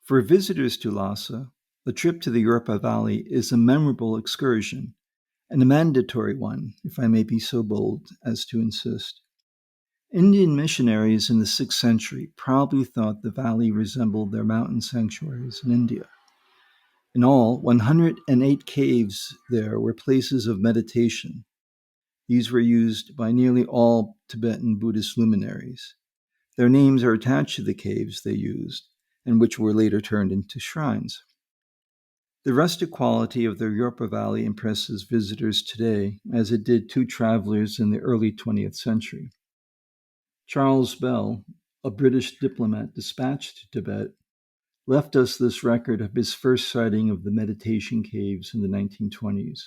For visitors to Lhasa, a trip to the Yerpa Valley is a memorable excursion, and a mandatory one, if I may be so bold as to insist. Indian missionaries in the 6th century probably thought the valley resembled their mountain sanctuaries in India. In all, 108 caves there were places of meditation. These were used by nearly all Tibetan Buddhist luminaries. Their names are attached to the caves they used, and which were later turned into shrines. The rustic quality of the Yerpa Valley impresses visitors today, as it did two travelers in the early 20th century. Charles Bell, a British diplomat dispatched to Tibet, left us this record of his first sighting of the meditation caves in the 1920s.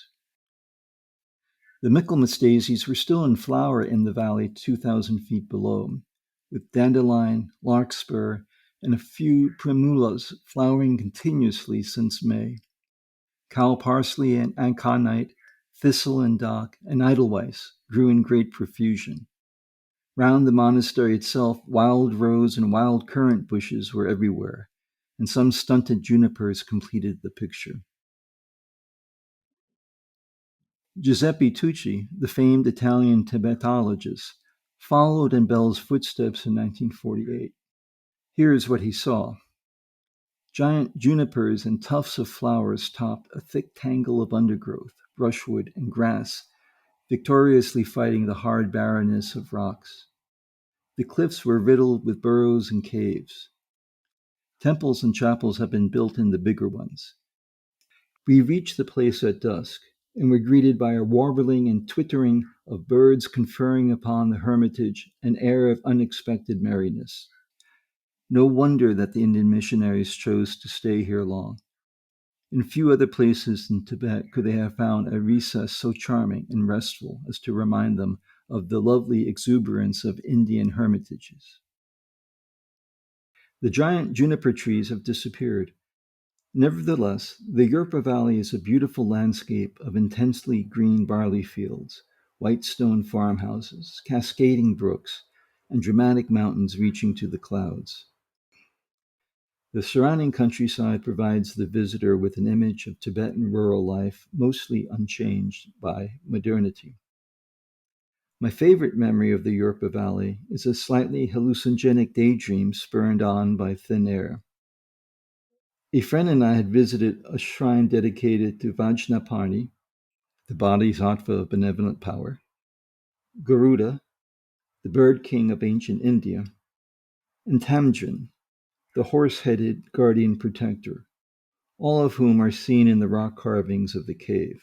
The Michaelmas daisies were still in flower in the valley 2,000 feet below, with dandelion, larkspur, and a few primulas flowering continuously since May. Cow parsley and aconite, thistle and dock, and edelweiss grew in great profusion. Round the monastery itself, wild rose and wild currant bushes were everywhere, and some stunted junipers completed the picture. Giuseppe Tucci, the famed Italian Tibetologist, followed in Bell's footsteps in 1948. Here is what he saw. Giant junipers and tufts of flowers topped a thick tangle of undergrowth, brushwood, and grass, victoriously fighting the hard barrenness of rocks. The cliffs were riddled with burrows and caves. Temples and chapels have been built in the bigger ones. We reached the place at dusk, and were greeted by a warbling and twittering of birds conferring upon the hermitage an air of unexpected merriness. No wonder that the Indian missionaries chose to stay here long. In few other places in Tibet could they have found a recess so charming and restful as to remind them of the lovely exuberance of Indian hermitages. The giant juniper trees have disappeared. Nevertheless, the Yerpa Valley is a beautiful landscape of intensely green barley fields, white stone farmhouses, cascading brooks, and dramatic mountains reaching to the clouds. The surrounding countryside provides the visitor with an image of Tibetan rural life mostly unchanged by modernity. My favorite memory of the Yerpa Valley is a slightly hallucinogenic daydream spurred on by thin air. A friend and I had visited a shrine dedicated to Vajnaparni, the bodhisattva of benevolent power, Garuda, the bird king of ancient India, and Tamjan, the horse-headed guardian protector, all of whom are seen in the rock carvings of the cave.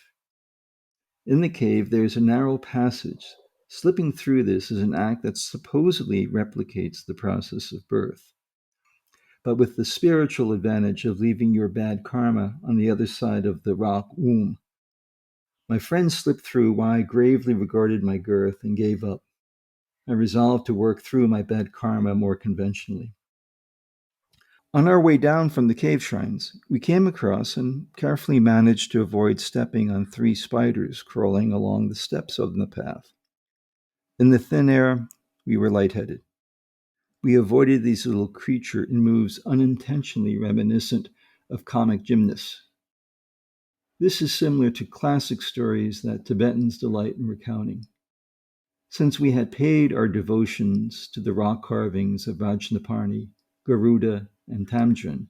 In the cave, there is a narrow passage. Slipping through this is an act that supposedly replicates the process of birth, but with the spiritual advantage of leaving your bad karma on the other side of the rock womb. My friend slipped through while I gravely regarded my girth and gave up. I resolved to work through my bad karma more conventionally. On our way down from the cave shrines, we came across and carefully managed to avoid stepping on 3 spiders crawling along the steps of the path. In the thin air, we were lightheaded. We avoided these little creatures in moves unintentionally reminiscent of comic gymnasts. This is similar to classic stories that Tibetans delight in recounting. Since we had paid our devotions to the rock carvings of Vajnaparni, Garuda, and Tamjan,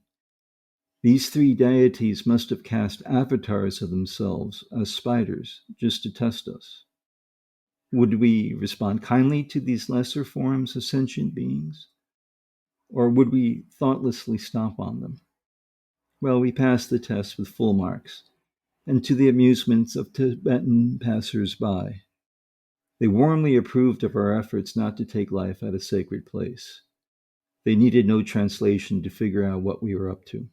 these 3 deities must have cast avatars of themselves as spiders just to test us. Would we respond kindly to these lesser forms of sentient beings? Or would we thoughtlessly stomp on them? Well, we passed the test with full marks, and to the amusements of Tibetan passers-by. They warmly approved of our efforts not to take life at a sacred place. They needed no translation to figure out what we were up to.